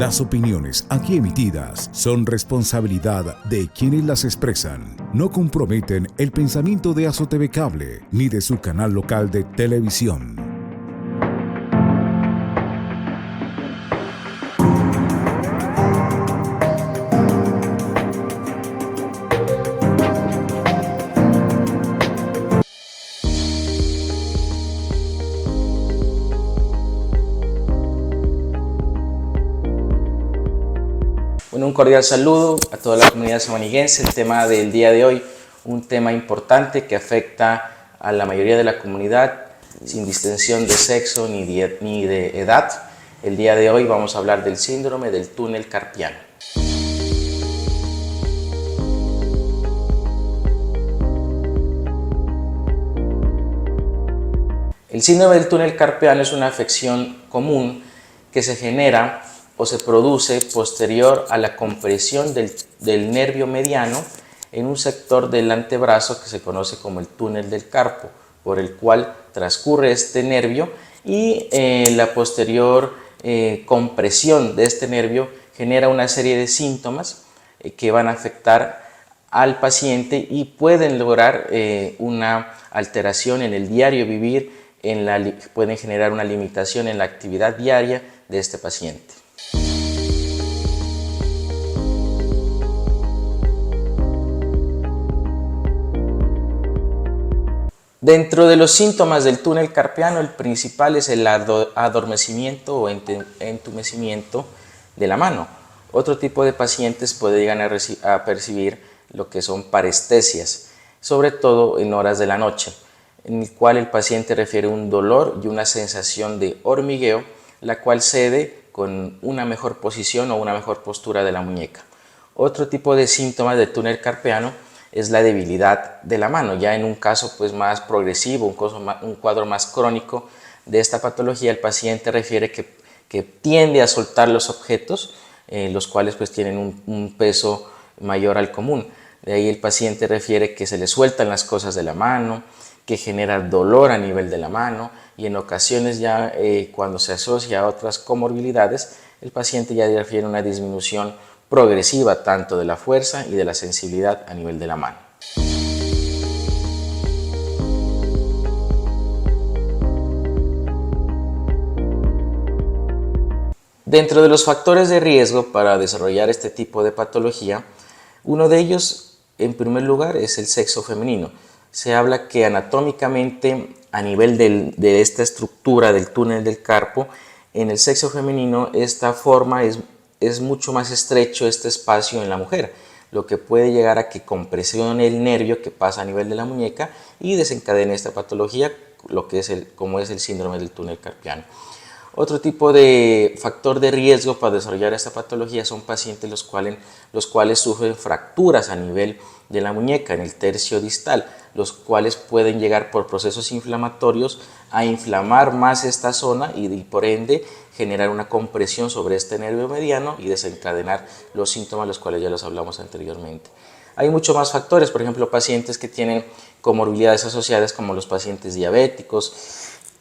Las opiniones aquí emitidas son responsabilidad de quienes las expresan. No comprometen el pensamiento de AzoTV Cable ni de su canal local de televisión. Bueno, un cordial saludo a toda la comunidad sabaniguense. El tema del día de hoy, un tema importante que afecta a la mayoría de la comunidad sin distinción de sexo ni de edad. El día de hoy vamos a hablar del síndrome del túnel carpiano. El síndrome del túnel carpiano es una afección común que se genera o se produce posterior a la compresión del nervio mediano en un sector del antebrazo que se conoce como el túnel del carpo, por el cual transcurre este nervio y la posterior compresión de este nervio genera una serie de síntomas que van a afectar al paciente y pueden lograr una alteración en el diario vivir, pueden generar una limitación en la actividad diaria de este paciente. Dentro de los síntomas del túnel carpiano, el principal es el adormecimiento o entumecimiento de la mano. Otro tipo de pacientes puede llegar a percibir lo que son parestesias, sobre todo en horas de la noche, en el cual el paciente refiere un dolor y una sensación de hormigueo, la cual cede con una mejor posición o una mejor postura de la muñeca. Otro tipo de síntomas del túnel carpiano es la debilidad de la mano. Ya en un caso más progresivo, un cuadro más crónico de esta patología, el paciente refiere que tiende a soltar los objetos, los cuales tienen un peso mayor al común. De ahí el paciente refiere que se le sueltan las cosas de la mano, que genera dolor a nivel de la mano y en ocasiones ya cuando se asocia a otras comorbilidades, el paciente ya refiere una disminución progresiva tanto de la fuerza y de la sensibilidad a nivel de la mano. Dentro de los factores de riesgo para desarrollar este tipo de patología, uno de ellos, en primer lugar, es el sexo femenino. Se habla que anatómicamente, a nivel de esta estructura del túnel del carpo, en el sexo femenino esta forma es mucho más estrecho este espacio en la mujer, lo que puede llegar a que compresione el nervio que pasa a nivel de la muñeca y desencadene esta patología, como es el síndrome del túnel carpiano. Otro tipo de factor de riesgo para desarrollar esta patología son pacientes los cuales sufren fracturas a nivel de la muñeca, en el tercio distal, los cuales pueden llegar por procesos inflamatorios a inflamar más esta zona y por ende generar una compresión sobre este nervio mediano y desencadenar los síntomas, los cuales ya los hablamos anteriormente. Hay muchos más factores, por ejemplo, pacientes que tienen comorbilidades asociadas como los pacientes diabéticos,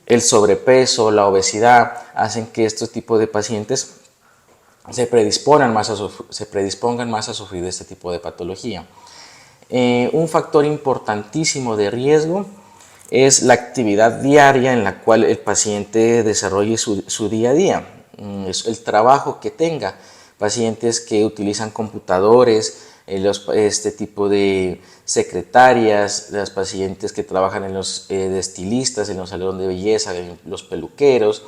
el sobrepeso, la obesidad, hacen que estos tipos de pacientes se predispongan más a sufrir este tipo de patología. Un factor importantísimo de riesgo es la actividad diaria en la cual el paciente desarrolle su día a día, el trabajo que tenga. Pacientes que utilizan computadores, este tipo de secretarias, las pacientes que trabajan en de estilistas, en los salones de belleza, en los peluqueros,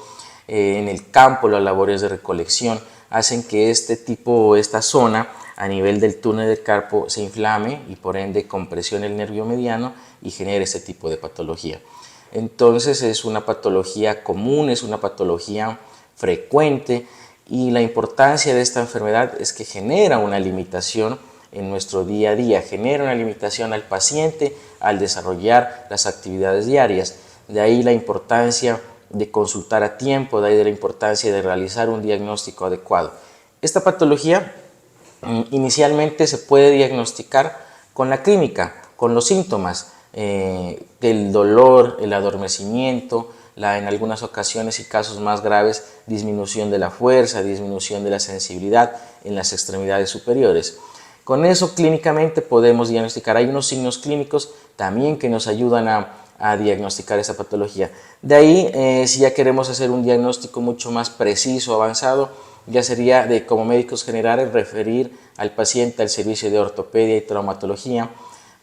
en el campo, las labores de recolección, hacen que esta zona a nivel del túnel del carpo se inflame y por ende compresione el nervio mediano y genere este tipo de patología. Entonces es una patología común, es una patología frecuente y la importancia de esta enfermedad es que genera una limitación en nuestro día a día, genera una limitación al paciente al desarrollar las actividades diarias. De ahí la importancia de consultar a tiempo, de ahí la importancia de realizar un diagnóstico adecuado. Esta patología inicialmente se puede diagnosticar con la clínica, con los síntomas. el dolor, el adormecimiento, en algunas ocasiones y casos más graves, disminución de la fuerza, disminución de la sensibilidad en las extremidades superiores. Con eso clínicamente podemos diagnosticar. Hay unos signos clínicos también que nos ayudan a diagnosticar esa patología. De ahí, si ya queremos hacer un diagnóstico mucho más preciso, avanzado, ya sería de como médicos generales referir al paciente al servicio de ortopedia y traumatología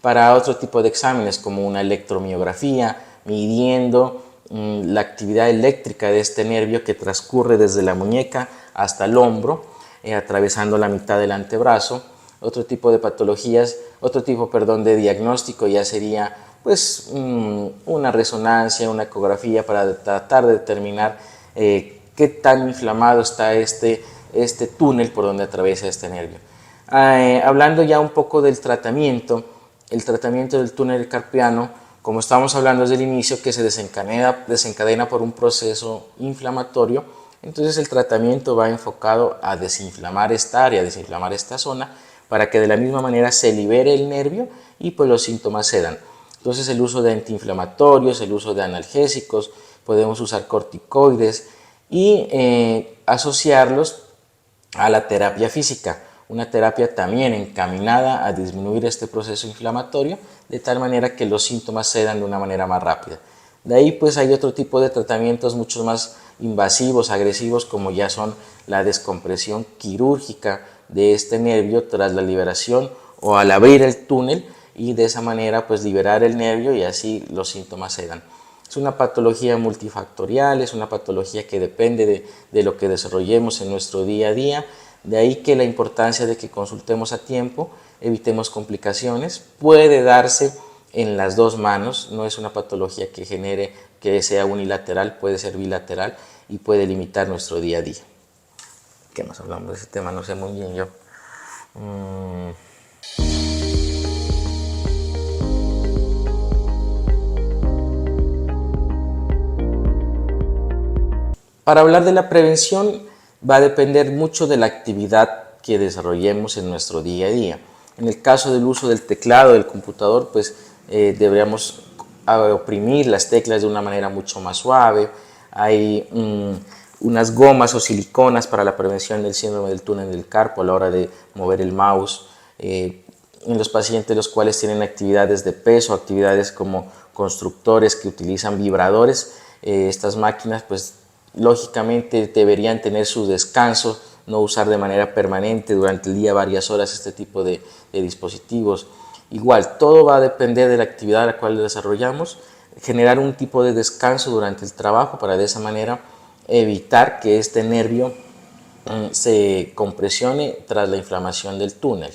para otro tipo de exámenes como una electromiografía, midiendo la actividad eléctrica de este nervio que transcurre desde la muñeca hasta el hombro, atravesando la mitad del antebrazo. Otro tipo de patologías, de diagnóstico ya sería pues una resonancia, una ecografía para tratar de determinar qué tan inflamado está este túnel por donde atraviesa este nervio. Hablando ya un poco del tratamiento, el tratamiento del túnel carpiano, como estábamos hablando desde el inicio, que se desencadena por un proceso inflamatorio, entonces el tratamiento va enfocado a desinflamar esta área, desinflamar esta zona, para que de la misma manera se libere el nervio y pues los síntomas cedan. Entonces el uso de antiinflamatorios, el uso de analgésicos, podemos usar corticoides y asociarlos a la terapia física, una terapia también encaminada a disminuir este proceso inflamatorio de tal manera que los síntomas cedan de una manera más rápida. De ahí pues hay otro tipo de tratamientos mucho más invasivos, agresivos, como ya son la descompresión quirúrgica de este nervio tras la liberación o al abrir el túnel y de esa manera pues liberar el nervio y así los síntomas cedan. Es una patología multifactorial, es una patología que depende de lo que desarrollemos en nuestro día a día, de ahí que la importancia de que consultemos a tiempo, evitemos complicaciones. Puede darse en las dos manos, no es una patología que sea unilateral, puede ser bilateral y puede limitar nuestro día a día. ¿Qué más hablamos de ese tema? No sé muy bien yo. Para hablar de la prevención va a depender mucho de la actividad que desarrollemos en nuestro día a día. En el caso del uso del teclado del computador, pues deberíamos oprimir las teclas de una manera mucho más suave. Hay unas gomas o siliconas para la prevención del síndrome del túnel del carpo a la hora de mover el mouse. En los pacientes los cuales tienen actividades de peso, actividades como constructores que utilizan vibradores, estas máquinas pues lógicamente deberían tener su descanso, no usar de manera permanente durante el día varias horas este tipo de dispositivos. Igual, todo va a depender de la actividad a la cual desarrollamos, generar un tipo de descanso durante el trabajo para de esa manera evitar que este nervio se compresione tras la inflamación del túnel.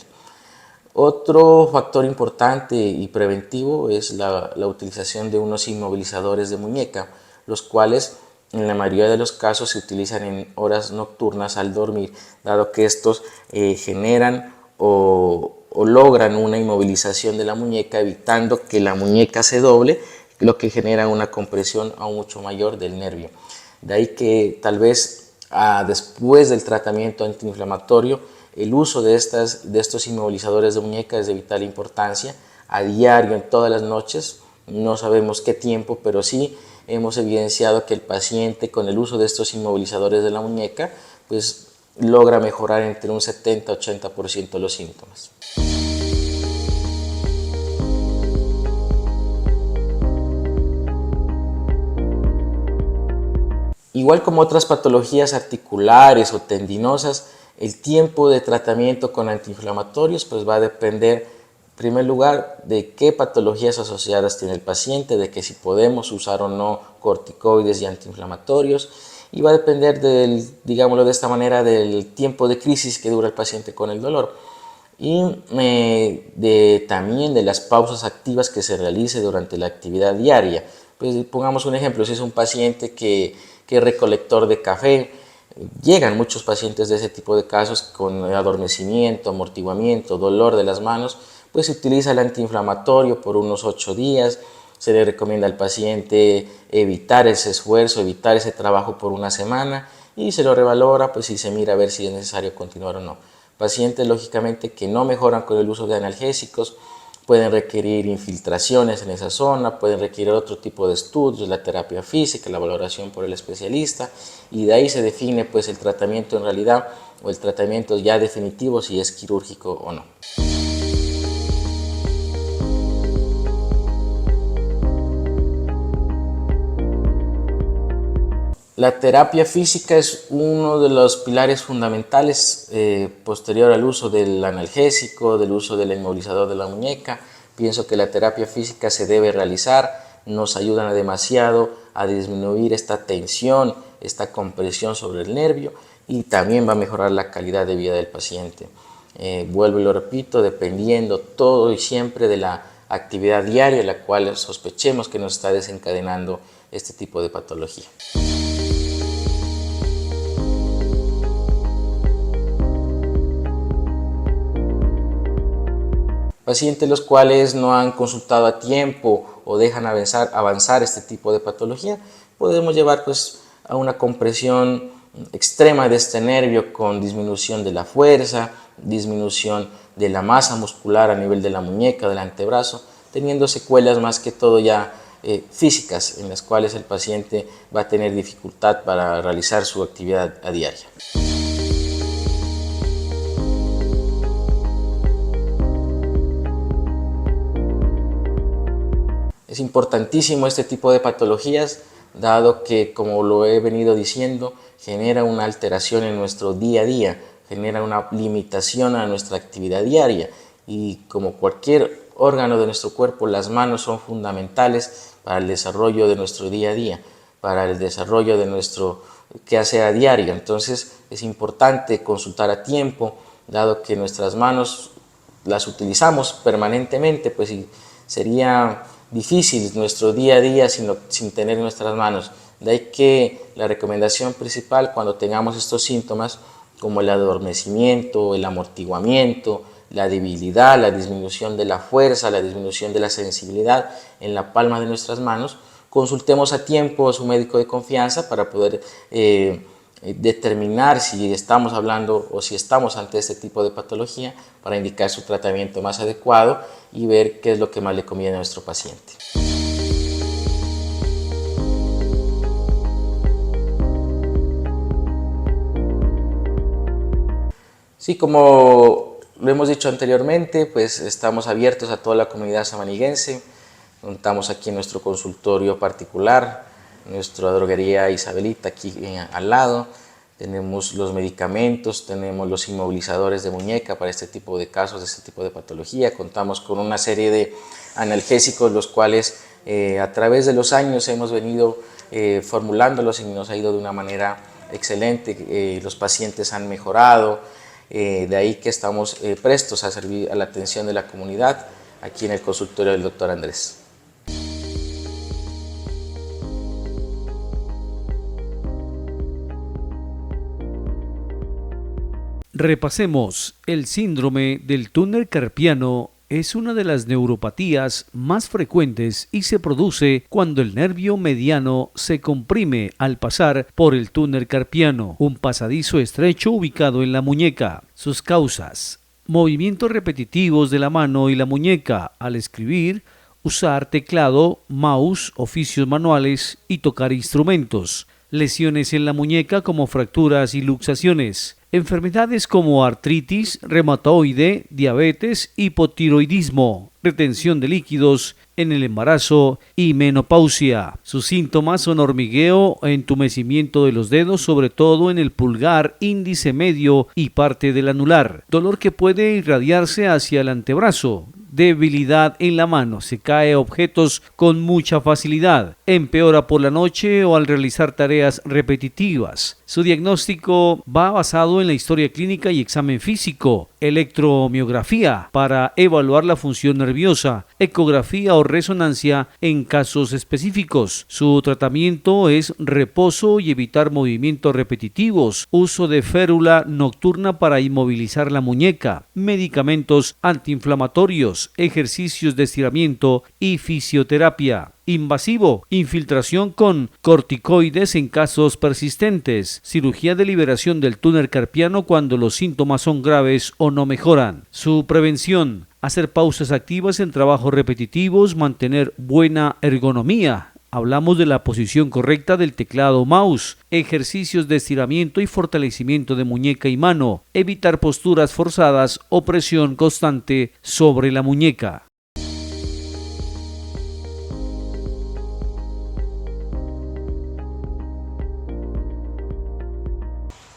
Otro factor importante y preventivo es la utilización de unos inmovilizadores de muñeca, los cuales en la mayoría de los casos se utilizan en horas nocturnas al dormir, dado que estos generan o logran una inmovilización de la muñeca, evitando que la muñeca se doble, lo que genera una compresión aún mucho mayor del nervio. De ahí que tal vez después del tratamiento antiinflamatorio, el uso de estos inmovilizadores de muñeca es de vital importancia, a diario, en todas las noches. No sabemos qué tiempo, pero sí hemos evidenciado que el paciente con el uso de estos inmovilizadores de la muñeca pues logra mejorar entre un 70-80% los síntomas. Igual como otras patologías articulares o tendinosas, el tiempo de tratamiento con antiinflamatorios pues va a depender, en primer lugar, de qué patologías asociadas tiene el paciente, de que si podemos usar o no corticoides y antiinflamatorios, y va a depender digámoslo de esta manera, del tiempo de crisis que dura el paciente con el dolor y también de las pausas activas que se realice durante la actividad diaria. Pues pongamos un ejemplo, si es un paciente que es recolector de café, llegan muchos pacientes de ese tipo de casos con adormecimiento, amortiguamiento, dolor de las manos, pues se utiliza el antiinflamatorio por unos 8 días, se le recomienda al paciente evitar ese esfuerzo, evitar ese trabajo por una semana y se lo revalora pues y se mira a ver si es necesario continuar o no. Pacientes lógicamente que no mejoran con el uso de analgésicos, pueden requerir infiltraciones en esa zona, pueden requerir otro tipo de estudios, la terapia física, la valoración por el especialista, y de ahí se define pues el tratamiento en realidad, o el tratamiento ya definitivo, si es quirúrgico o no. La terapia física es uno de los pilares fundamentales posterior al uso del analgésico, del uso del inmovilizador de la muñeca. Pienso que la terapia física se debe realizar, nos ayuda demasiado a disminuir esta tensión, esta compresión sobre el nervio, y también va a mejorar la calidad de vida del paciente. Vuelvo y lo repito, dependiendo todo y siempre de la actividad diaria, la cual sospechemos que nos está desencadenando este tipo de patología. Pacientes los cuales no han consultado a tiempo o dejan avanzar este tipo de patología, podemos llevar pues a una compresión extrema de este nervio con disminución de la fuerza, disminución de la masa muscular a nivel de la muñeca, del antebrazo, teniendo secuelas más que todo ya físicas, en las cuales el paciente va a tener dificultad para realizar su actividad a diaria. Es importantísimo este tipo de patologías, dado que, como lo he venido diciendo, genera una alteración en nuestro día a día, genera una limitación a nuestra actividad diaria, y como cualquier órgano de nuestro cuerpo, las manos son fundamentales para el desarrollo de nuestro día a día, para el desarrollo de nuestro quehacer a diario. Entonces es importante consultar a tiempo, dado que nuestras manos las utilizamos permanentemente, pues sería difícil nuestro día a día sin tener nuestras manos. De ahí que la recomendación principal cuando tengamos estos síntomas, como el adormecimiento, el amortiguamiento, la debilidad, la disminución de la fuerza, la disminución de la sensibilidad en la palma de nuestras manos, consultemos a tiempo a su médico de confianza para poder determinar si estamos hablando o si estamos ante este tipo de patología, para indicar su tratamiento más adecuado y ver qué es lo que más le conviene a nuestro paciente. Sí, como lo hemos dicho anteriormente, pues estamos abiertos a toda la comunidad samaniguense. Contamos aquí en nuestro consultorio particular, nuestra droguería Isabelita aquí al lado. Tenemos los medicamentos, tenemos los inmovilizadores de muñeca para este tipo de casos, de este tipo de patología. Contamos con una serie de analgésicos, los cuales a través de los años hemos venido formulándolos y nos ha ido de una manera excelente. Los pacientes han mejorado, de ahí que estamos prestos a servir a la atención de la comunidad aquí en el consultorio del Dr. Andrés. Repasemos. El síndrome del túnel carpiano es una de las neuropatías más frecuentes y se produce cuando el nervio mediano se comprime al pasar por el túnel carpiano, un pasadizo estrecho ubicado en la muñeca. Sus causas: movimientos repetitivos de la mano y la muñeca al escribir, usar teclado, mouse, oficios manuales y tocar instrumentos. Lesiones en la muñeca como fracturas y luxaciones. Enfermedades como artritis reumatoide, diabetes, hipotiroidismo, retención de líquidos en el embarazo y menopausia. Sus síntomas son hormigueo, entumecimiento de los dedos, sobre todo en el pulgar, índice medio y parte del anular. Dolor que puede irradiarse hacia el antebrazo. Debilidad en la mano, se cae objetos con mucha facilidad, empeora por la noche o al realizar tareas repetitivas. Su diagnóstico va basado en la historia clínica y examen físico, electromiografía para evaluar la función nerviosa, ecografía o resonancia en casos específicos. Su tratamiento es reposo y evitar movimientos repetitivos, uso de férula nocturna para inmovilizar la muñeca, medicamentos antiinflamatorios, ejercicios de estiramiento y fisioterapia. Invasivo, infiltración con corticoides en casos persistentes, cirugía de liberación del túnel carpiano cuando los síntomas son graves o no mejoran. Su prevención: hacer pausas activas en trabajos repetitivos, mantener buena ergonomía. Hablamos de la posición correcta del teclado o mouse, ejercicios de estiramiento y fortalecimiento de muñeca y mano, evitar posturas forzadas o presión constante sobre la muñeca.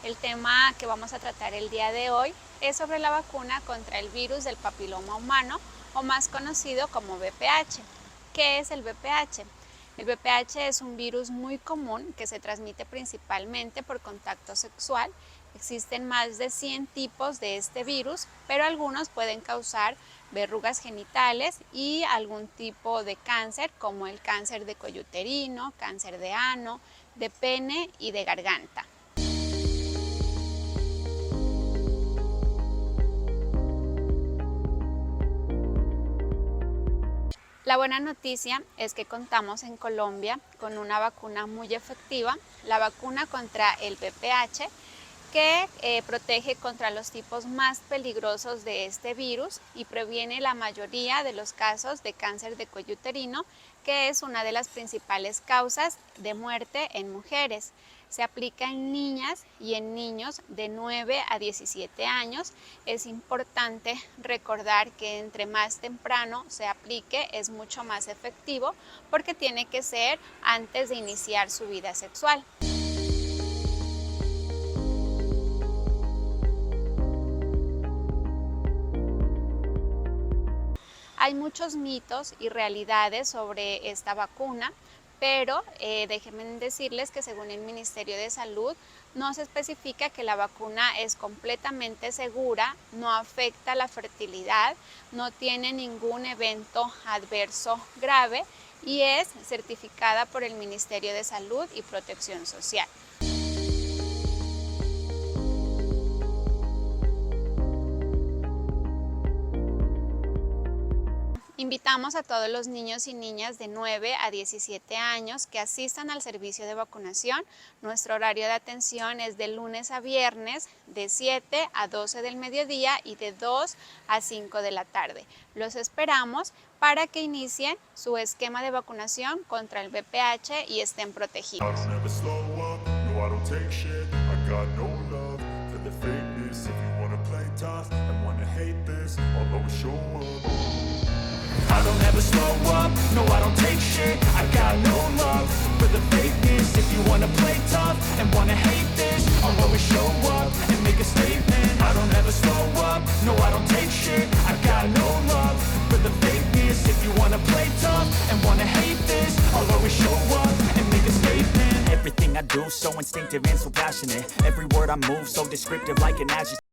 El tema que vamos a tratar el día de hoy es sobre la vacuna contra el virus del papiloma humano, o más conocido como VPH. ¿Qué es el VPH? El VPH es un virus muy común que se transmite principalmente por contacto sexual. Existen más de 100 tipos de este virus, pero algunos pueden causar verrugas genitales y algún tipo de cáncer, como el cáncer de cuello uterino, cáncer de ano, de pene y de garganta. La buena noticia es que contamos en Colombia con una vacuna muy efectiva, la vacuna contra el VPH, que protege contra los tipos más peligrosos de este virus y previene la mayoría de los casos de cáncer de cuello uterino, que es una de las principales causas de muerte en mujeres. Se aplica en niñas y en niños de 9 a 17 años. Es importante recordar que entre más temprano se aplique es mucho más efectivo, porque tiene que ser antes de iniciar su vida sexual. Hay muchos mitos y realidades sobre esta vacuna, pero déjenme decirles que según el Ministerio de Salud no se especifica que la vacuna es completamente segura, no afecta la fertilidad, no tiene ningún evento adverso grave y es certificada por el Ministerio de Salud y Protección Social. Invitamos a todos los niños y niñas de 9 a 17 años que asistan al servicio de vacunación. Nuestro horario de atención es de lunes a viernes, de 7 a 12 del mediodía y de 2 a 5 de la tarde. Los esperamos para que inicien su esquema de vacunación contra el VPH y estén protegidos. I don't ever slow up, no I don't take shit. I got no love for the fakeness. If you wanna play tough and wanna hate this, I'll always show up and make a statement. I don't ever slow up, no I don't take shit. I got no love for the fakeness. If you wanna play tough and wanna hate this, I'll always show up and make a statement. Everything I do so instinctive and so passionate. Every word I move so descriptive like an adjective.